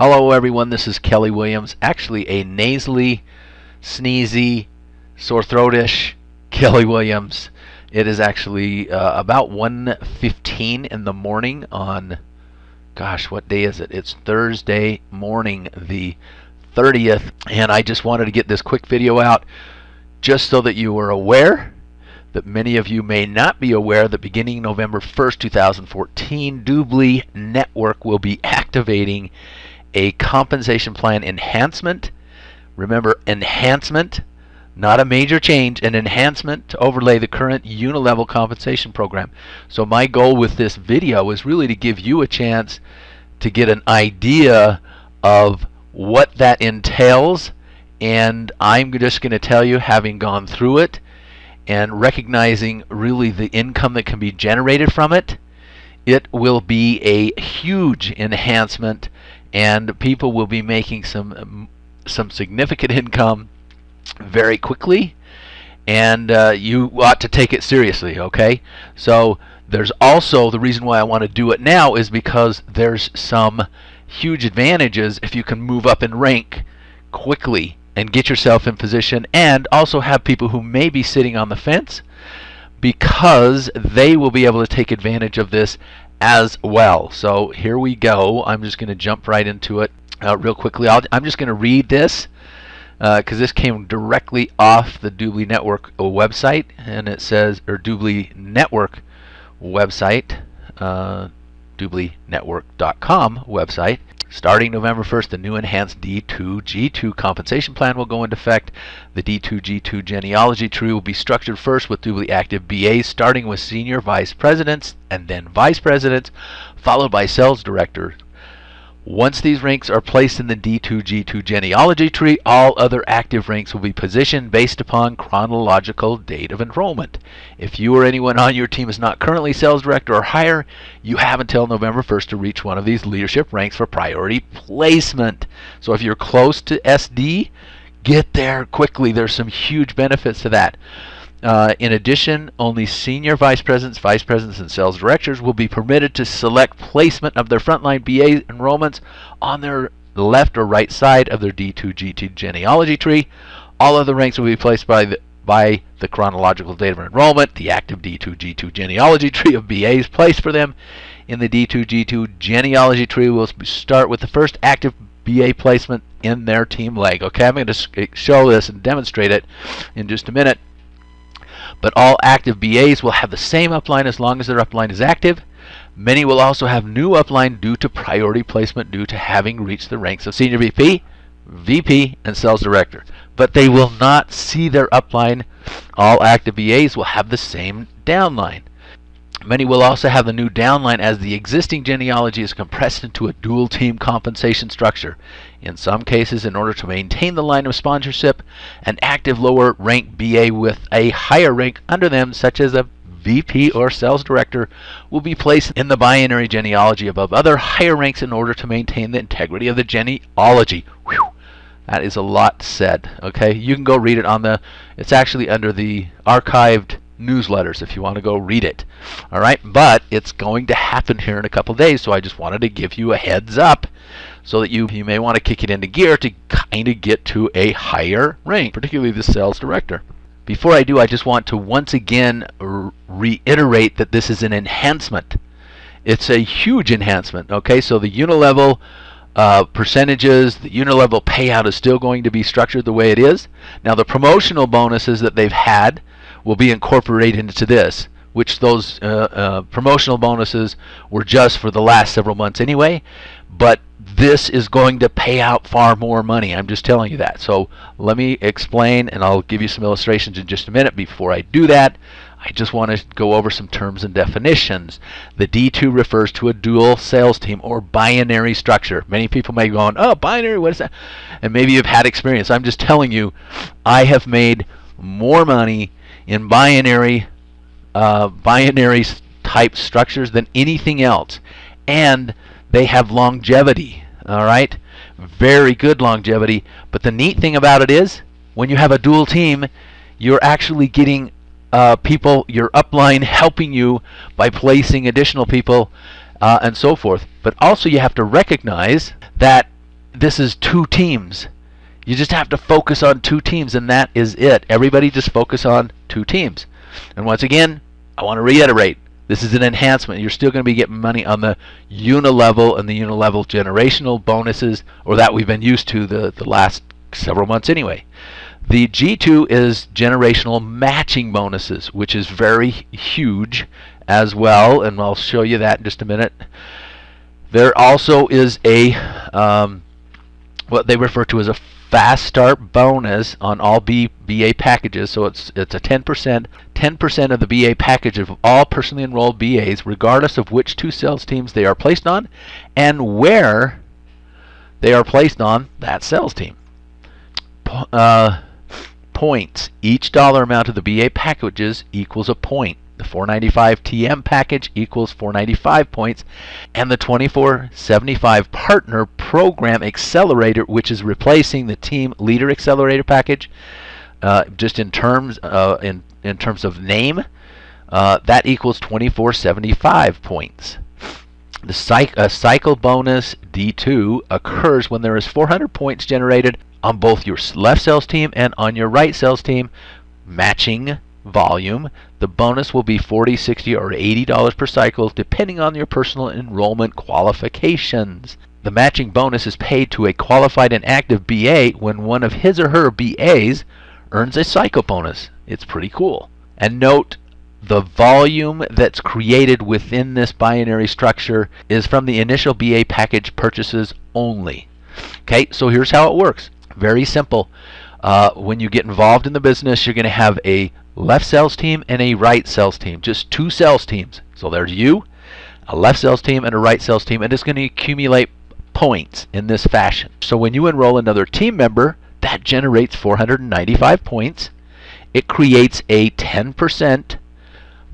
Hello everyone, this is Kelly Williams, actually a nasally, sneezy, sore throat-ish Kelly Williams. It is actually about 1:15 in the morning on, gosh, what day is it? It's Thursday morning, the 30th, and I just wanted to get this quick video out just so that you were aware that many of you may not be aware that beginning November 1st, 2014, DubLis Network will be activating a compensation plan enhancement. Remember, enhancement, not a major change, an enhancement to overlay the current unilevel compensation program. So my goal with this video is really to give you a chance to get an idea of what that entails, and I'm just going to tell you, having gone through it and recognizing really the income that can be generated from it, it will be a huge enhancement, and people will be making some significant income very quickly, and you ought to take it seriously, okay? So there's also, the reason why I want to do it now is because there's some huge advantages if you can move up in rank quickly and get yourself in position, and also have people who may be sitting on the fence, because they will be able to take advantage of this as well. So here we go. I'm just going to jump right into it real quickly. I'm just going to read this because this came directly off the DubLis Network website, and it says, or DubLis Network website, DubLisNetwork.com website. Starting November 1st, the new enhanced D2G2 compensation plan will go into effect. The D2G2 genealogy tree will be structured first with DubLis active BAs, starting with senior vice presidents and then vice presidents, followed by sales directors. Once these ranks are placed in the D2G2 genealogy tree, all other active ranks will be positioned based upon chronological date of enrollment. If you or anyone on your team is not currently sales director or higher, you have until November 1st to reach one of these leadership ranks for priority placement. So if you're close to SD, get there quickly. There's some huge benefits to that. In addition, only senior vice presidents, and sales directors will be permitted to select placement of their frontline BA enrollments on their left or right side of their D2G2 genealogy tree. All other ranks will be placed by the chronological date of enrollment. The active D2G2 genealogy tree of BAs placed for them in the D2G2 genealogy tree will start with the first active BA placement in their team leg. Okay, I'm going to show this and demonstrate it in just a minute. But all active BAs will have the same upline as long as their upline is active. Many will also have new upline due to priority placement due to having reached the ranks of Senior VP, VP, and Sales Director. But they will not see their upline. All active BAs will have the same downline. Many will also have the new downline as the existing genealogy is compressed into a dual team compensation structure. In some cases, in order to maintain the line of sponsorship, an active lower rank BA with a higher rank under them, such as a VP or sales director, will be placed in the binary genealogy above other higher ranks in order to maintain the integrity of the genealogy. Whew. That is a lot said. Okay, you can go read it on it's actually under the archived newsletters if you want to go read it. All right, but it's going to happen here in a couple days, so I just wanted to give you a heads up so that you may want to kick it into gear to kind of get to a higher rank, particularly the sales director. Before I do, I just want to once again reiterate that this is an enhancement. It's a huge enhancement. Okay, so the unilevel percentages, the unilevel payout is still going to be structured the way it is. Now the promotional bonuses that they've had will be incorporated into this, which those promotional bonuses were just for the last several months anyway, but this is going to pay out far more money. I'm just telling you that. So let me explain, and I'll give you some illustrations in just a minute. Before I do that, I just want to go over some terms and definitions. The D2 refers to a dual sales team or binary structure. Many people may be going, oh, binary, what is that? And maybe you've had experience. I'm just telling you, I have made more money in binary type structures than anything else, and they have longevity. All right, very good longevity. But the neat thing about it is, when you have a dual team, you're actually getting people, your upline, helping you by placing additional people and so forth. But also you have to recognize that this is 2 teams. You just have to focus on 2 teams, and that is it. Everybody just focus on 2 teams. And once again, I want to reiterate, this is an enhancement. You're still going to be getting money on the unilevel and the unilevel generational bonuses, or that we've been used to the last several months anyway. The G2 is generational matching bonuses, which is very huge as well, and I'll show you that in just a minute. There also is a what they refer to as a fast start bonus on all BA packages. So it's a 10% of the BA package of all personally enrolled BAs, regardless of which 2 sales teams they are placed on and where they are placed on that sales team. Points. Each dollar amount of the BA packages equals a point. The 495 TM package equals 495 points, and the 2475 Partner Program Accelerator, which is replacing the Team Leader Accelerator package, just in terms of name, that equals 2475 points. The cycle bonus D2 occurs when there is 400 points generated on both your left sales team and on your right sales team, matching volume. The bonus will be $40, $60, or $80 per cycle, depending on your personal enrollment qualifications. The matching bonus is paid to a qualified and active BA when one of his or her BAs earns a cycle bonus. It's pretty cool. And note, the volume that's created within this binary structure is from the initial BA package purchases only. Okay, so here's how it works. Very simple. When you get involved in the business, you're going to have a left sales team and a right sales team. Just 2 sales teams. So there's you, a left sales team, and a right sales team, and it's going to accumulate points in this fashion. So when you enroll another team member, that generates 495 points. It creates a 10%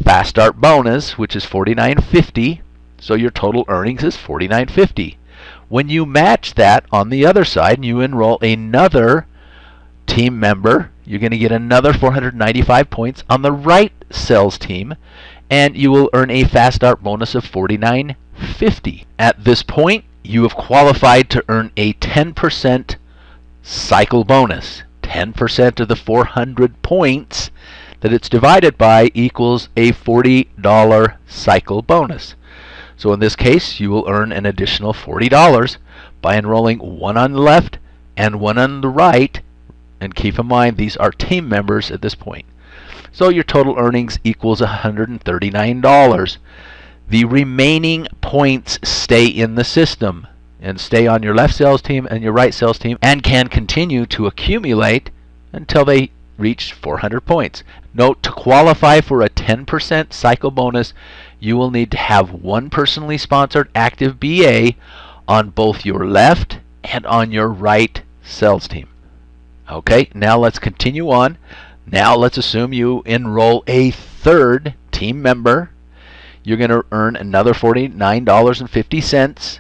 fast start bonus, which is $49.50. So your total earnings is $49.50. When you match that on the other side and you enroll another team member, you're going to get another 495 points on the right sales team, and you will earn a fast start bonus of $49.50. At this point, you have qualified to earn a 10% cycle bonus. 10% of the 400 points that it's divided by equals a $40 cycle bonus. So in this case, you will earn an additional $40 by enrolling one on the left and one on the right. And keep in mind, these are team members at this point. So your total earnings equals $139. The remaining points stay in the system and stay on your left sales team and your right sales team and can continue to accumulate until they reach 400 points. Note, to qualify for a 10% cycle bonus, you will need to have one personally sponsored active BA on both your left and on your right sales team. Okay, now let's continue on. Now let's assume you enroll a third team member. You're going to earn another $49.50.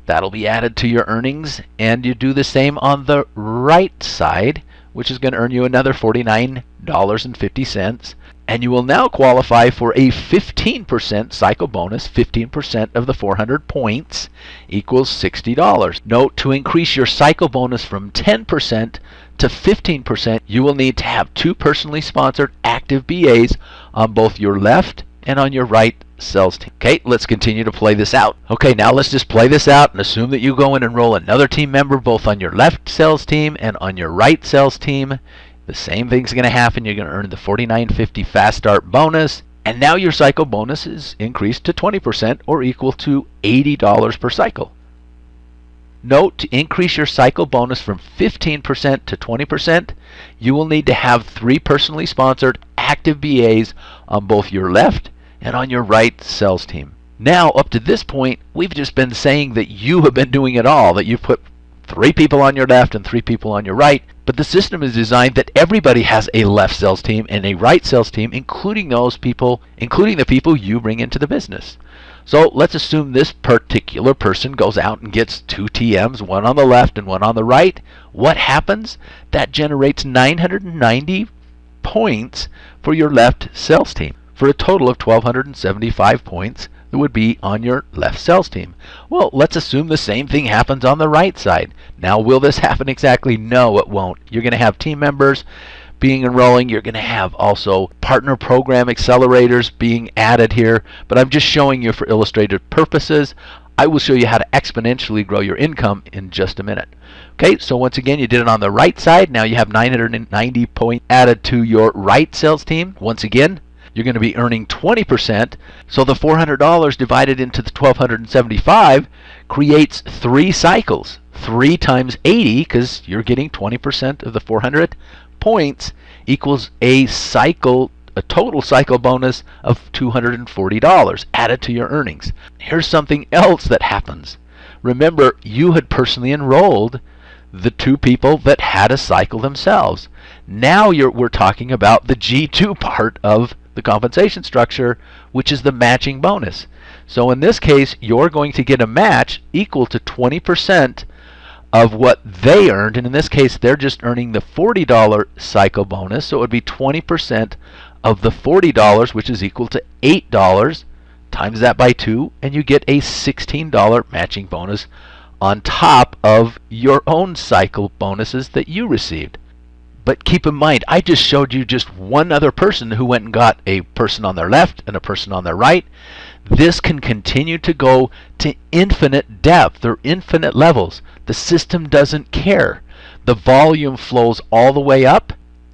That'll be added to your earnings, and you do the same on the right side, which is going to earn you another $49.50. And you will now qualify for a 15% cycle bonus. 15% of the 400 points equals $60. Note, to increase your cycle bonus from 10% to 15%, you will need to have two personally sponsored active BAs on both your left and on your right sales team. Okay, let's continue to play this out. Okay, now let's just play this out and assume that you go and enroll another team member both on your left sales team and on your right sales team. The same thing's going to happen. You're going to earn the $49.50 fast start bonus, and now your cycle bonus is increased to 20% or equal to $80 per cycle. Note, to increase your cycle bonus from 15% to 20%, you will need to have three personally sponsored active BAs on both your left and on your right sales team. Now, up to this point, we've just been saying that you have been doing it all, that you've put 3 people on your left and 3 people on your right, but the system is designed that everybody has a left sales team and a right sales team, including the people you bring into the business. So let's assume this particular person goes out and gets 2 TMs, one on the left and one on the right. What happens? That generates 990 points for your left sales team, for a total of 1,275 points that would be on your left sales team. Well, let's assume the same thing happens on the right side. Now, will this happen exactly? No, it won't. You're going to have team members being enrolling. You're going to have also partner program accelerators being added here, but I'm just showing you for illustrative purposes. I will show you how to exponentially grow your income in just a minute. Okay, so once again, you did it on the right side. Now you have 990 points added to your right sales team. Once again, you're going to be earning 20%. So the $400 divided into the 1,275 creates 3 cycles. 3 times 80, because you're getting 20% of the 400 points, equals a total cycle bonus of $240 added to your earnings. Here's something else that happens. Remember, you had personally enrolled the 2 people that had a cycle themselves. Now we're talking about the G2 part of the compensation structure, which is the matching bonus. So in this case, you're going to get a match equal to 20% of what they earned, and in this case, they're just earning the $40 cycle bonus, so it would be 20% of the $40, which is equal to $8, times that by 2, and you get a $16 matching bonus on top of your own cycle bonuses that you received. But keep in mind, I just showed you just one other person who went and got a person on their left and a person on their right. This can continue to go to infinite depth or infinite levels. The system doesn't care. The volume flows all the way up.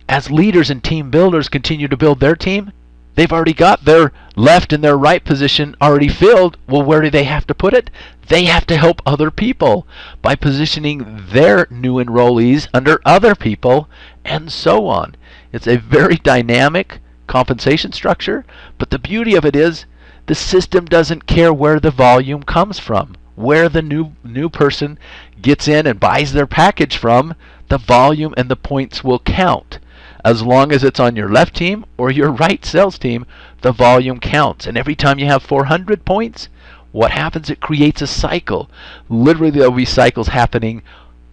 As leaders and team builders continue to build their team, they've already got their left and their right position already filled. Well, where do they have to put it? They have to help other people by positioning their new enrollees under other people, and so on. It's a very dynamic compensation structure, but the beauty of it is the system doesn't care where the volume comes from. Where the new person gets in and buys their package from, the volume and the points will count. As long as it's on your left team or your right sales team, the volume counts. And every time you have 400 points, what happens? It creates a cycle. Literally, there will be cycles happening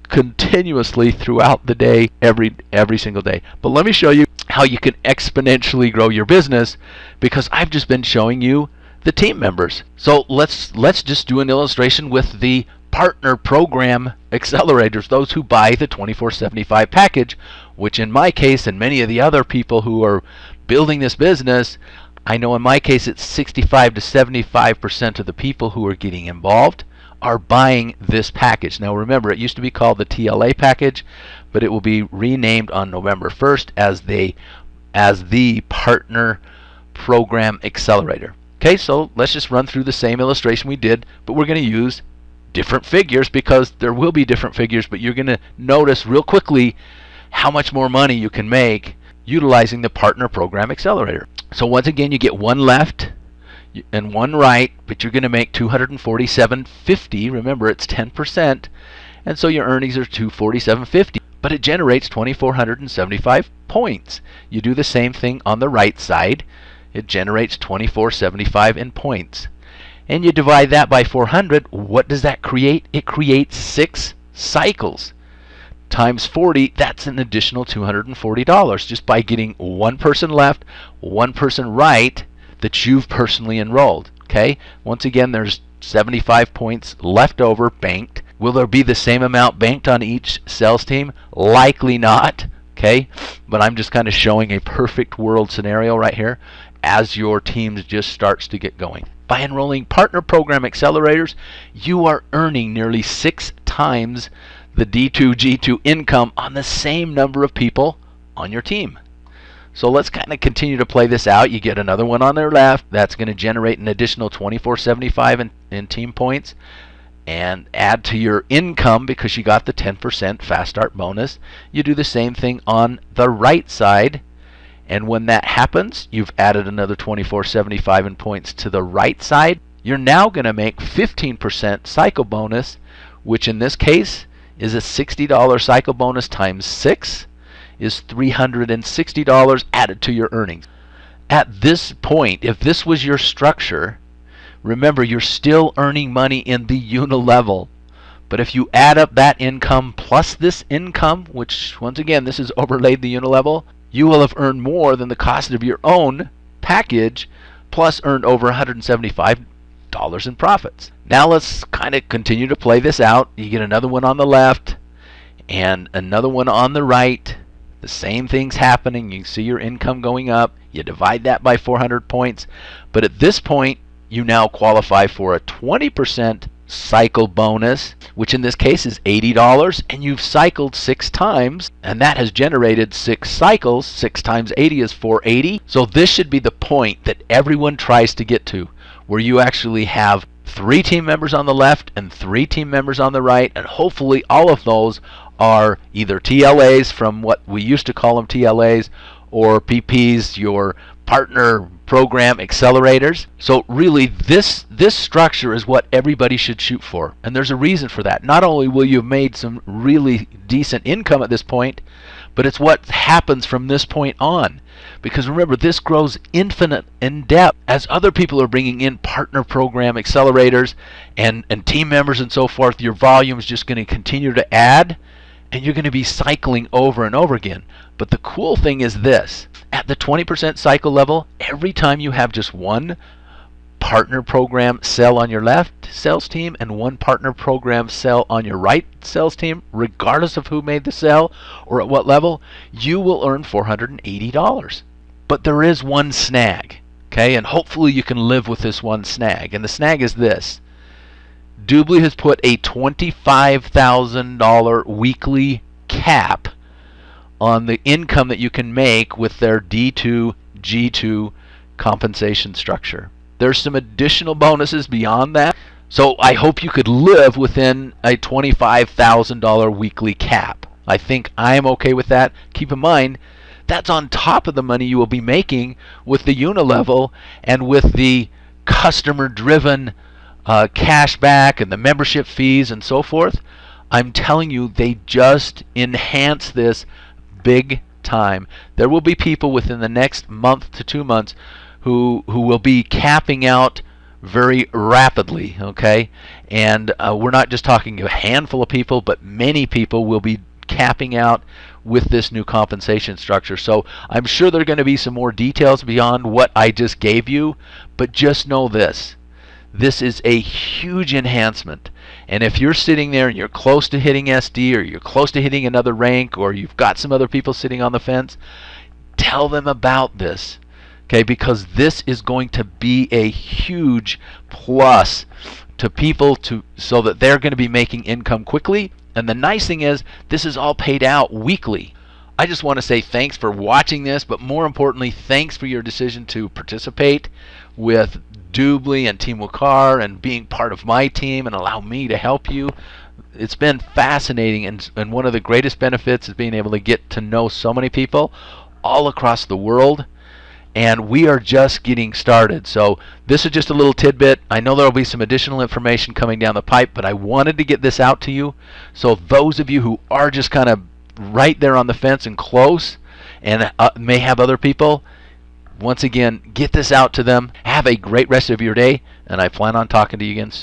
continuously throughout the day, every single day. But let me show you how you can exponentially grow your business, because I've just been showing you the team members. So let's just do an illustration with the partner program accelerators, those who buy the 2475 package, which in my case and many of the other people who are building this business, I know in my case it's 65 to 75% of the people who are getting involved are buying this package. Now remember, it used to be called the TLA package, but it will be renamed on November 1st as the partner program accelerator. Okay, so let's just run through the same illustration we did, but we're going to use different figures, because there will be different figures, but you're going to notice real quickly how much more money you can make utilizing the partner program accelerator. So once again, you get one left and one right, but you're going to make $247.50. Remember, it's 10%, and so your earnings are $247.50, but it generates 2,475 points. You do the same thing on the right side. It generates 2,475 in points. And you divide that by 400, what does that create? It creates 6 cycles. Times 40, that's an additional $240 just by getting one person left, one person right that you've personally enrolled. Okay? Once again, there's 75 points left over banked. Will there be the same amount banked on each sales team? Likely not. Okay? But I'm just kind of showing a perfect world scenario right here as your team just starts to get going. By enrolling partner program accelerators, you are earning nearly 6 times the D2G2 income on the same number of people on your team. So let's kind of continue to play this out. You get another one on their left. That's going to generate an additional 2,475 in team points, and add to your income because you got the 10% fast start bonus. You do the same thing on the right side. And when that happens, you've added another 2,475 in points to the right side. You're now going to make 15% cycle bonus, which in this case is a $60 cycle bonus times 6 is $360 added to your earnings. At this point, if this was your structure, remember, you're still earning money in the unilevel. But if you add up that income plus this income, which once again, this is overlaid the unilevel, you will have earned more than the cost of your own package, plus earned over $175 dollars in profits. Now let's kind of continue to play this out. You get another one on the left and another one on the right. The same thing's happening. You see your income going up. You divide that by 400 points. But at this point, you now qualify for a 20% cycle bonus, which in this case is $80, and you've cycled 6 times, and that has generated 6 cycles. 6 times 80 is 480. So this should be the point that everyone tries to get to, where you actually have 3 team members on the left and 3 team members on the right, and hopefully all of those are either TLAs, from what we used to call them TLAs, or PPs, your partner program accelerators. So really this structure is what everybody should shoot for, and there's a reason for that. Not only will you have made some really decent income at this point, but it's what happens from this point on. Because remember, this grows infinite in depth as other people are bringing in partner program accelerators and team members and so forth. Your volume is just going to continue to add, and you're going to be cycling over and over again. But the cool thing is this: at the 20% cycle level, every time you have just one partner program sell on your left sales team and one partner program sell on your right sales team, regardless of who made the sell or at what level, you will earn $480. But there is one snag, okay? And hopefully you can live with this one snag. And the snag is this: DubLis has put a $25,000 weekly cap on the income that you can make with their D2G2 compensation structure. There's some additional bonuses beyond that, so I hope you could live within a $25,000 weekly cap. I think I am okay with that. Keep in mind, that's on top of the money you will be making with the Unilevel and with the customer-driven cashback and the membership fees and so forth. I'm telling you, they just enhance this big time. There will be people within the next month to 2 months who will be capping out very rapidly, okay? And we're not just talking a handful of people, but many people will be capping out with this new compensation structure. So I'm sure there are going to be some more details beyond what I just gave you, but just know this: this is a huge enhancement. And if you're sitting there and you're close to hitting SD, or you're close to hitting another rank, or you've got some other people sitting on the fence, tell them about this, okay? Because this is going to be a huge plus to people, so that they're going to be making income quickly. And the nice thing is, this is all paid out weekly. I just want to say thanks for watching this, but more importantly, thanks for your decision to participate with DubLis and Team Wakar and being part of my team and allow me to help you. It's been fascinating, and one of the greatest benefits is being able to get to know so many people all across the world. And we are just getting started. So this is just a little tidbit. I know there will be some additional information coming down the pipe, but I wanted to get this out to you. So those of you who are just kind of right there on the fence and close, and may have other people, once again, get this out to them. Have a great rest of your day, and I plan on talking to you again soon.